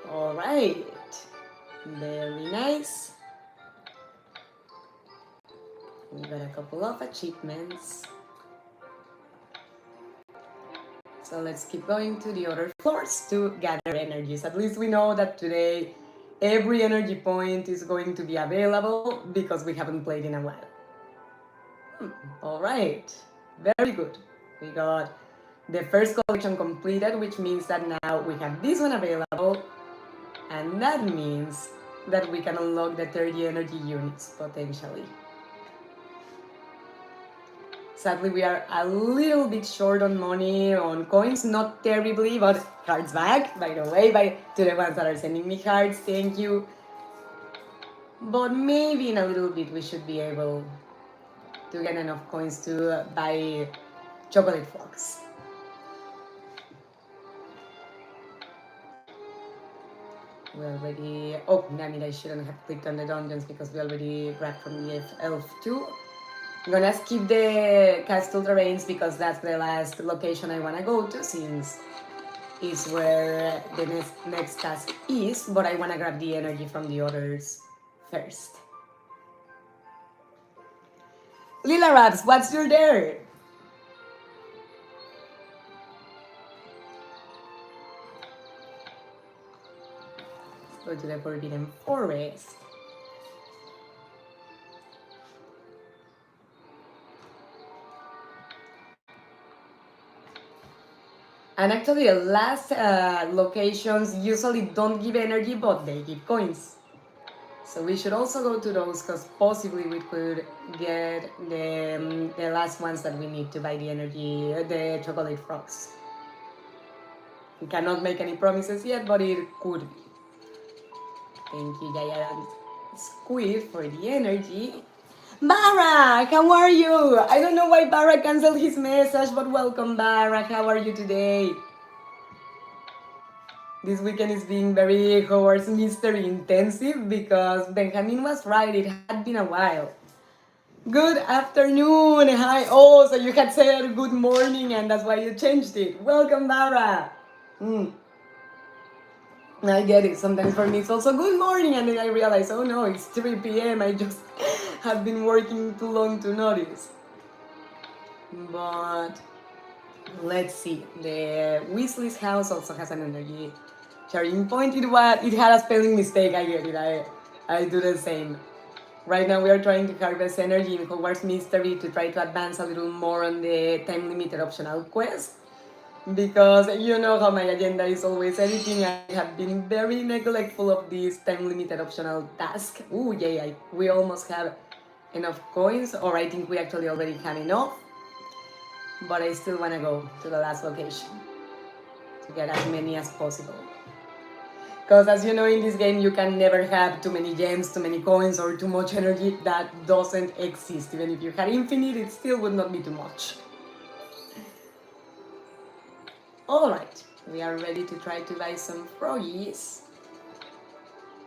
Speaker 1: Alright. Very nice. We got a couple of achievements. So let's keep going to the other floors to gather energies. At least we know that today every energy point is going to be available because we haven't played in a while. Alright, very good. We got the first collection completed, which means that now we have this one available, and that means that we can unlock the 30 energy units potentially. Sadly, we are a little bit short on money, on coins, not terribly, but cards back, by the way, to the ones that are sending me cards, thank you. But maybe in a little bit we should be able to get enough coins to buy chocolate frogs. We already, oh, damn it, I shouldn't have clicked on the dungeons because we already grabbed from the elf too. I'm gonna skip the castle terrains because that's the last location I wanna go to, since is where the next task is, but I wanna grab the energy from the others first. Lila Raps, what's your there? Let's go to the Forbidden Forest. And actually the last locations usually don't give energy, but they give coins. So we should also go to those, because possibly we could get the last ones that we need to buy the energy, the chocolate frogs. We cannot make any promises yet, but it could be. Thank you, Giant Squid, for the energy. Barak, how are you? I don't know why Barak canceled his message, but welcome, Barak. How are you today? This weekend is being very Hogwarts mystery intensive because Benjamin was right, it had been a while. Good afternoon, hi. Oh, so you had said good morning and that's why you changed it. Welcome, Bara. I get it. Sometimes for me it's also good morning and then I realize, oh no, it's 3 p.m. I just have been working too long to notice. But let's see. The Weasley's house also has an energy sharing point. It had a spelling mistake. I get it. I do the same. Right now we are trying to harvest energy in Hogwarts Mystery to try to advance a little more on the time limited optional quest. Because you know how my agenda is always editing, I have been very neglectful of this time limited optional task. Ooh, yay, we almost have enough coins, or I think we actually already have enough. But I still want to go to the last location to get as many as possible. Because as you know, in this game you can never have too many gems, too many coins, or too much energy. That doesn't exist. Even if you had infinite, it still would not be too much. Alright, we are ready to try to buy some froggies.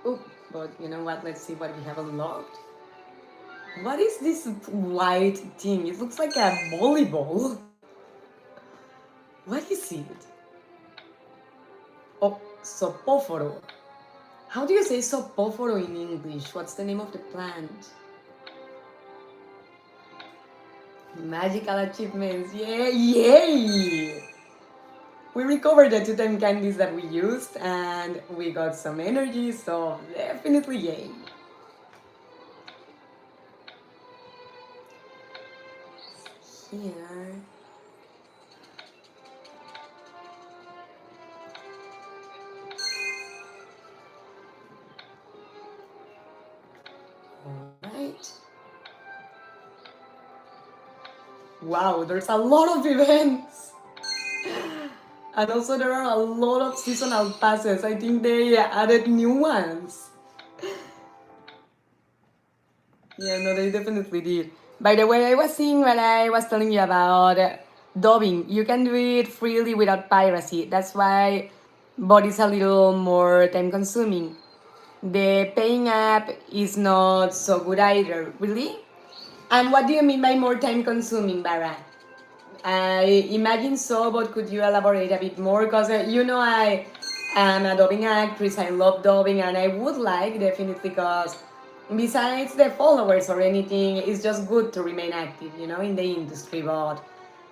Speaker 1: Oh, but you know what, let's see what we have unlocked. What is this white thing? It looks like a volleyball. What is it? Oh, sopóforo. How do you say sopóforo in English? What's the name of the plant? Magical achievements, yay! Yay! We recovered the 2 time candies that we used and we got some energy, so definitely yay. Here. Alright. Wow, there's a lot of events! And also there are a lot of seasonal passes. I think they added new ones. Yeah, no, they definitely did. By the way, I was seeing when I was telling you about dubbing. You can do it freely without piracy. That's why, but it's a little more time consuming. The paying app is not so good either, really? And what do you mean by more time consuming, Bara? I imagine so, but could you elaborate a bit more? Because I am a dubbing actress, I love dubbing, and I would like definitely, because besides the followers or anything, it's just good to remain active, in the industry. But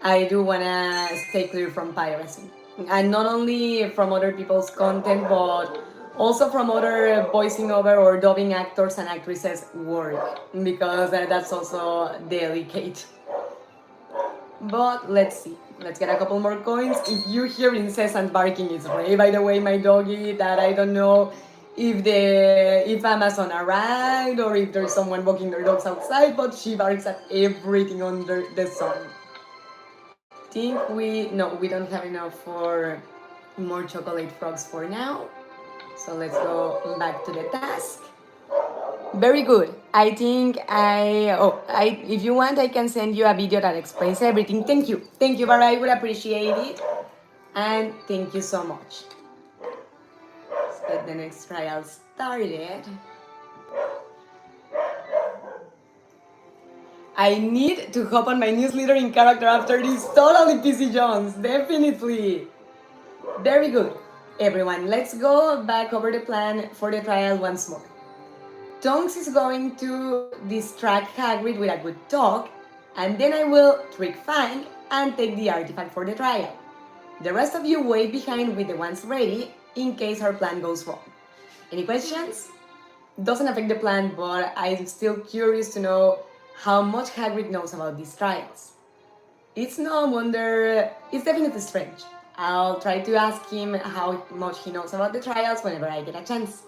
Speaker 1: I do want to stay clear from piracy. And not only from other people's content, but also from other voicing over or dubbing actors and actresses' work, because that's also delicate. But let's see. Let's get a couple more coins. If you hear incessant barking, it's Ray, by the way, my doggy, that I don't know if Amazon arrived or if there's someone walking their dogs outside, but she barks at everything under the sun. We don't have enough for more chocolate frogs for now. So let's go back to the task. Very good. I think if you want, I can send you a video that explains everything. Thank you. Thank you, Bara. I would appreciate it. And thank you so much. Let's get the next trial started. I need to hop on my newsletter in character after this. Totally PC Jones. Definitely. Very good. Everyone, let's go back over the plan for the trial once more. Tonks is going to distract Hagrid with a good talk, and then I will trick Fang and take the artifact for the trial. The rest of you wait behind with the ones ready in case our plan goes wrong. Any questions? Doesn't affect the plan, but I'm still curious to know how much Hagrid knows about these trials. It's no wonder, it's definitely strange. I'll try to ask him how much he knows about the trials whenever I get a chance.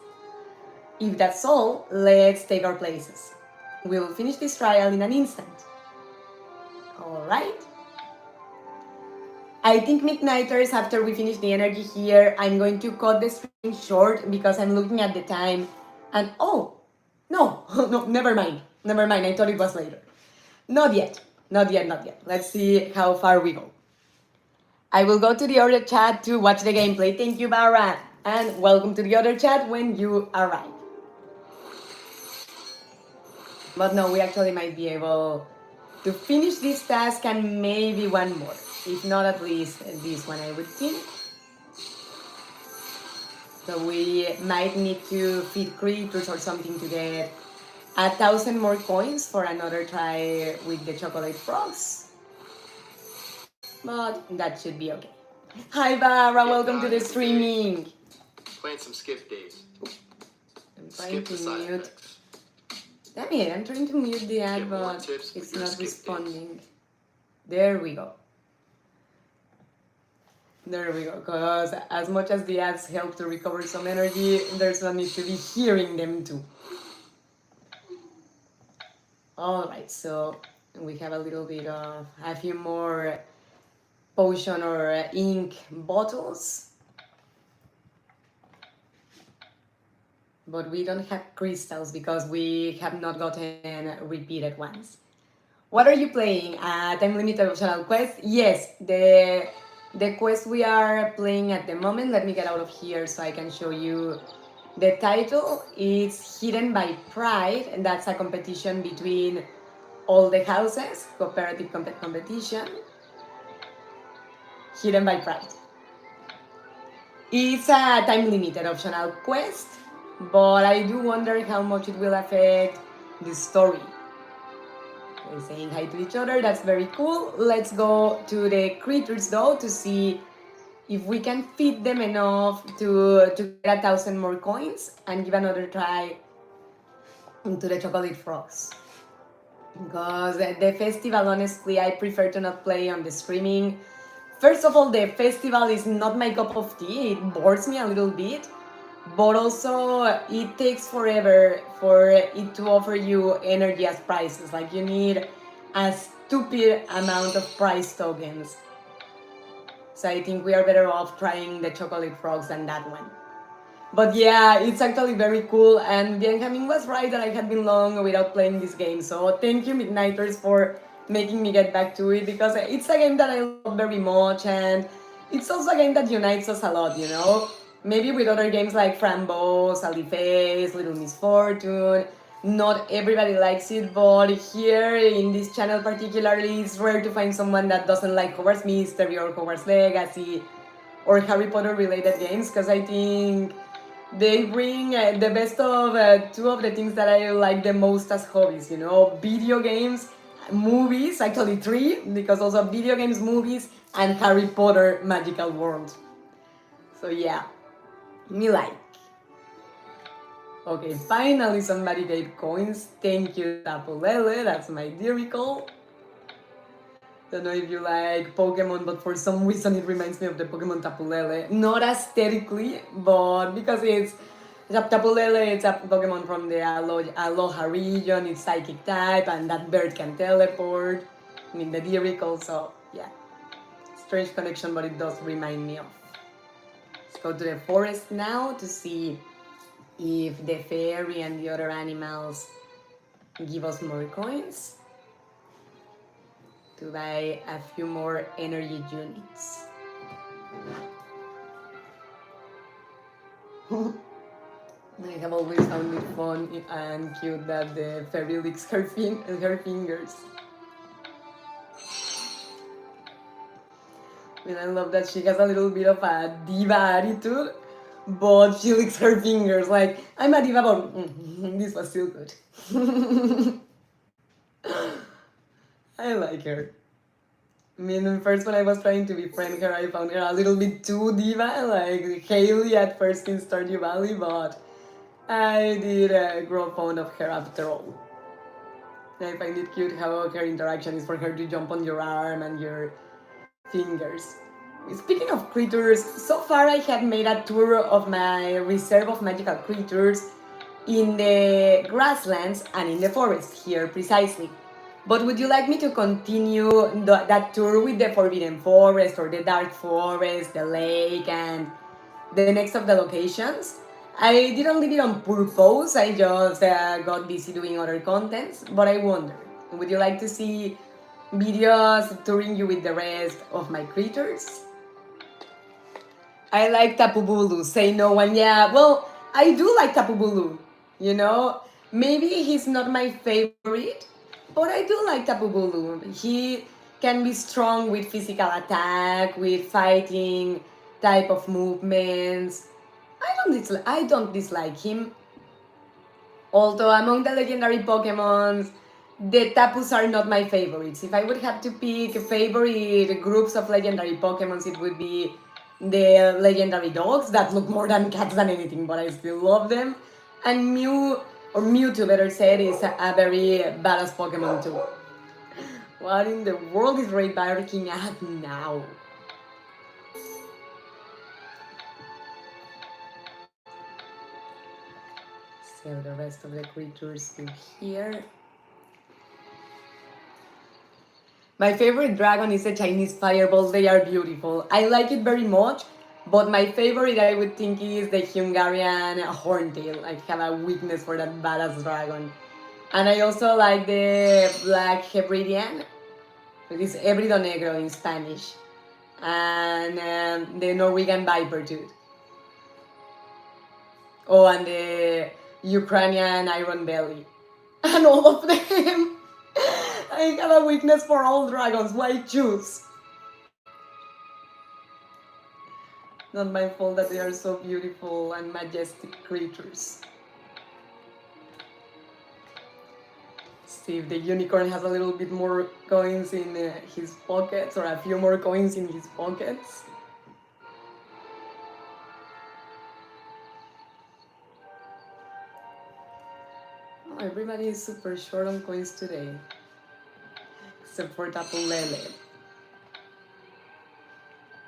Speaker 1: If that's all, let's take our places. We will finish this trial in an instant. Alright? I think Midnighters, after we finish the energy here, I'm going to cut the stream short because I'm looking at the time and no, never mind, I thought it was later. Not yet. Let's see how far we go. I will go to the other chat to watch the gameplay. Thank you, Bara, and welcome to the other chat when you arrive. But no, we actually might be able to finish this task and maybe one more. If not, at least this one, I would think. So we might need to feed creatures or something to get 1,000 more coins for another try with the chocolate frogs. But that should be okay. Hi, Bara, welcome to the streaming.
Speaker 2: Playing some skip days.
Speaker 1: I'm trying to mute. Damn it, I'm trying to mute the ad, but it's not responding. There we go. Because as much as the ads help to recover some energy, there's no need to be hearing them too. Alright, so we have a few more potion or ink bottles. But we don't have crystals because we have not gotten repeated ones. What are you playing? A time-limited optional quest? Yes, the quest we are playing at the moment, let me get out of here so I can show you the title. It's Hidden by Pride, and that's a competition between all the houses, cooperative competition. Hidden by Pride. It's a time-limited optional quest, but I do wonder how much it will affect the story. They're saying hi to each other. That's very cool. Let's go to the critters though to see if we can feed them enough to get 1,000 more coins and give another try to the chocolate frogs. Because the festival, honestly, I prefer to not play on the streaming. First of all, the festival is not my cup of tea. It bores me a little bit. But also, it takes forever for it to offer you energy as prizes. Like, you need a stupid amount of prize tokens. So I think we are better off trying the chocolate frogs than that one. But yeah, it's actually very cool, and Benjamin was right that I had been long without playing this game. So thank you, Midnighters, for making me get back to it, because it's a game that I love very much, and it's also a game that unites us a lot, you know? Maybe with other games like Frambo, Sally Face, Little Miss Fortune, not everybody likes it, but here in this channel particularly, it's rare to find someone that doesn't like Hogwarts Mystery or Hogwarts Legacy or Harry Potter related games, because I think they bring the best of two of the things that I like the most as hobbies, you know, video games, movies, actually three, because also video games, movies, and Harry Potter magical world. So yeah, me like. Okay, finally somebody gave coins. Thank you, Tapulele, that's my lyrical. Don't know if you like Pokemon, but for some reason it reminds me of the Pokemon Tapulele. Not aesthetically, but because it's Tapulele, it's a Pokemon from the Aloha region, it's psychic type, and that bird can teleport. I mean, the lyrical, so yeah. Strange connection, but it does remind me of. Let's go to the forest now to see if the fairy and the other animals give us more coins to buy a few more energy units. I have always found it fun and cute that the fairy licks her fingers. I mean, I love that she has a little bit of a diva attitude, but she licks her fingers like, I'm a diva, but this was still good. I like her. I mean, first when I was trying to befriend her, I found her a little bit too diva, like Haley at first in Stardew Valley, but I did grow fond of her after all. I find it cute how her interaction is for her to jump on your arm and your fingers. Speaking of creatures, so far I have made a tour of my reserve of magical creatures in the grasslands and in the forest here precisely. But would you like me to continue that tour with the Forbidden Forest or the Dark Forest, the lake, and the next of the locations? I didn't leave it on purpose, I just got busy doing other contents, but I wonder, would you like to see videos touring you with the rest of my creatures? I like Tapu Bulu, say no one. Yeah, well, I do like Tapu Bulu, you know? Maybe he's not my favorite, but I do like Tapu Bulu. He can be strong with physical attack, with fighting type of movements. I don't dislike him. Although among the legendary Pokemons, the Tapus are not my favorites. If I would have to pick favorite groups of legendary Pokemons, it would be the legendary dogs that look more than cats than anything, but I still love them. And Mewtwo, better said, is a very badass Pokemon too. What in the world is Ray barking at now? So the rest of the creatures live here. My favorite dragon is a Chinese fireball. They are beautiful. I like it very much, but my favorite I would think is the Hungarian horntail. I have a weakness for that badass dragon. And I also like the black Hebridean. It is Hebrido Negro in Spanish. And the Norwegian viper too. Oh, and the Ukrainian iron belly. And all of them. I have a weakness for all dragons. Why choose? Not my fault that they are so beautiful and majestic creatures. See if the unicorn has a little bit more coins in his pockets, or a few more coins in his pockets. Oh, everybody is super short on coins today, except for Tapu Lele.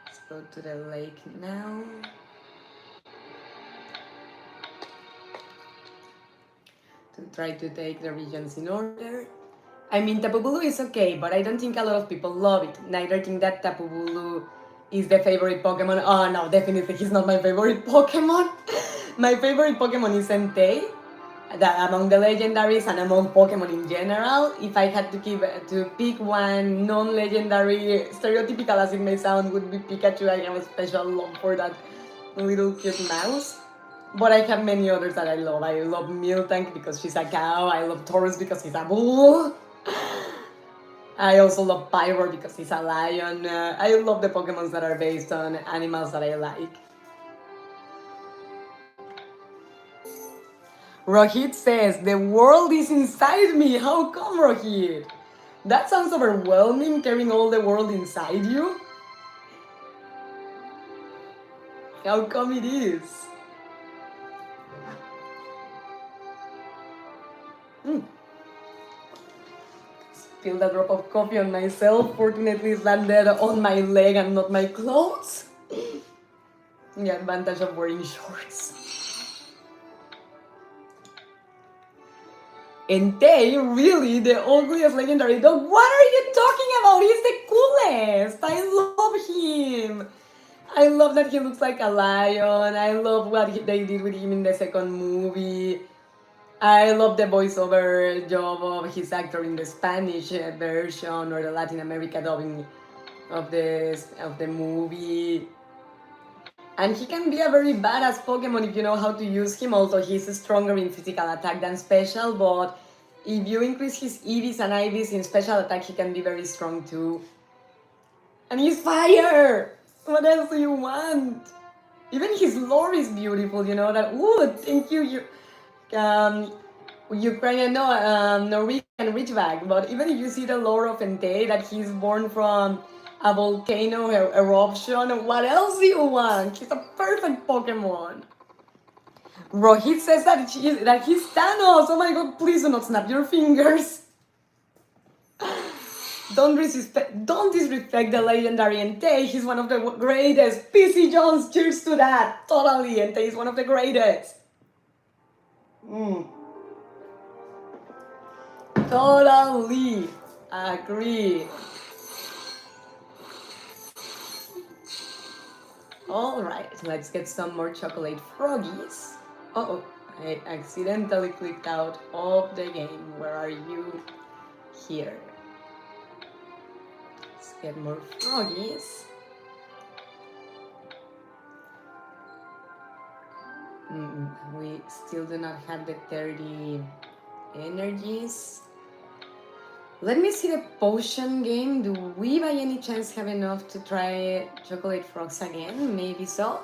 Speaker 1: Let's go to the lake now. To try to take the regions in order. I mean, Tapu Bulu is okay, but I don't think a lot of people love it. Neither think that Tapu Bulu is the favorite Pokemon. Oh no, definitely he's not my favorite Pokemon. My favorite Pokemon is Entei. That among the legendaries and among Pokemon in general, if I had to pick one non-legendary, stereotypical as it may sound, would be Pikachu. I have a special love for that little cute mouse. But I have many others that I love. I love Miltank because she's a cow. I love Taurus because he's a bull. I also love Pyro because he's a lion. I love the Pokemons that are based on animals that I like. Rohit says, the world is inside me. How come, Rohit? That sounds overwhelming, carrying all the world inside you. How come it is? Spilled a drop of coffee on myself. Fortunately, it landed on my leg and not my clothes. The advantage of wearing shorts. Entei, really? The ugliest legendary dog? What are you talking about? He's the coolest! I love him! I love that he looks like a lion. I love what they did with him in the second movie. I love the voiceover job of his actor in the Spanish version or the Latin America dubbing of the movie. And he can be a very badass Pokemon if you know how to use him. Also, he's stronger in physical attack than special, but if you increase his EVs and IVs in special attack, he can be very strong too. And he's fire! What else do you want? Even his lore is beautiful, you know, that, ooh, thank you, Ukrainian, no, Norwegian Ridgeback. But even if you see the lore of Entei, that he's born from a volcano eruption, what else do you want? He's a perfect Pokemon. Rohit says that he's Thanos. Oh my god, please do not snap your fingers. Don't disrespect the legendary Entei. He's one of the greatest. PC Jones, cheers to that. Totally, Entei is one of the greatest. Totally agree. Alright, let's get some more chocolate froggies. Uh-oh, I accidentally clicked out of the game. Where are you? Here. Let's get more froggies. We still do not have the 30 energies. Let me see the potion game. Do we by any chance have enough to try chocolate frogs again? Maybe so.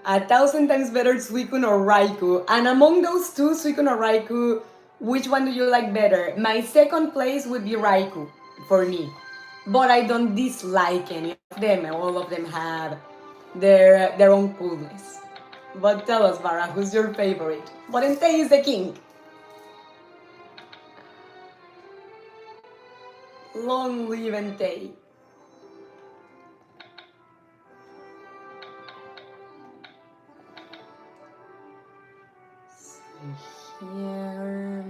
Speaker 1: 1,000 times better Suicune or Raikou. And among those two, Suicune or Raikou, which one do you like better? My second place would be Raikou for me. But I don't dislike any of them. All of them have their own coolness. But tell us, Vara, who's your favorite? But Entei is the king. Long live Entei. So here,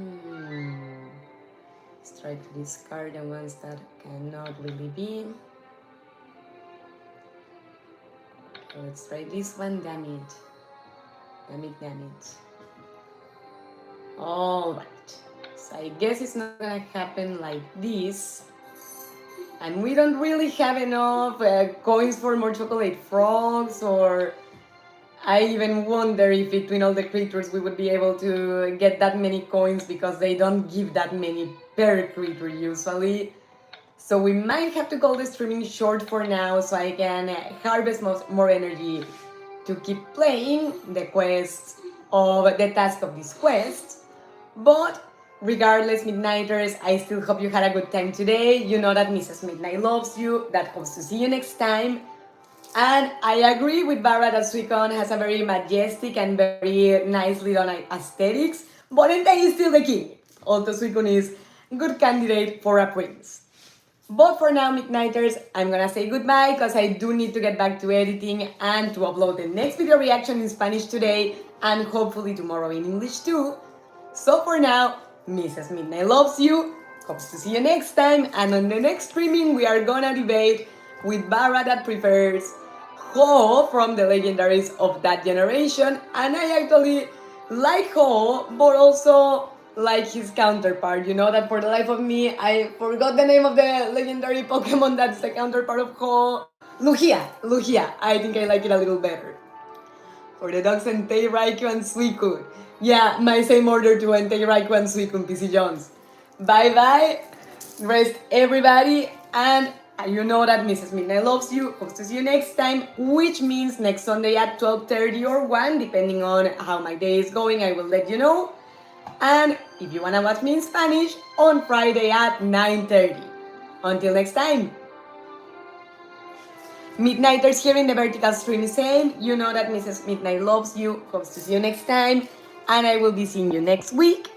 Speaker 1: let's try to discard the ones that cannot really be. Okay, let's try this one. Damn it. Alright. So I guess it's not gonna happen like this. And we don't really have enough coins for more chocolate frogs, or I even wonder if between all the creatures we would be able to get that many coins, because they don't give that many per creature usually. So we might have to call the streaming short for now, so I can harvest more energy to keep playing the quest of the task of this quest. But Regardless, Midnighters, I still hope you had a good time today. You know that Mrs. Midnight loves you. That hopes to see you next time. And I agree with Barra that Suicon has a very majestic and very nice little aesthetics, but Entei is still the king. Although Suicon is a good candidate for a prince. But for now, Midnighters, I'm gonna say goodbye because I do need to get back to editing and to upload the next video reaction in Spanish today and hopefully tomorrow in English too. So for now, Mrs. Midnight loves you. Hopes to see you next time. And on the next streaming, we are gonna debate with Barra that prefers Ho from the legendaries of that generation. And I actually like Ho, but also like his counterpart. You know that for the life of me, I forgot the name of the legendary Pokemon that's the counterpart of Ho. Lugia. Lugia. I think I like it a little better. For the dogs, Entei, Raikou, and Suicune. Yeah, my same order to Entei, Raikou, and Suicune, PC Jones. Bye bye. Rest everybody. And you know that Mrs. Midnight loves you. Hope to see you next time, which means next Sunday at 12:30 or 1, depending on how my day is going, I will let you know. And if you wanna watch me in Spanish, on Friday at 9:30. Until next time. Midnighters here in the vertical stream saying, you know that Mrs. Midnight loves you, hopes to see you next time, and I will be seeing you next week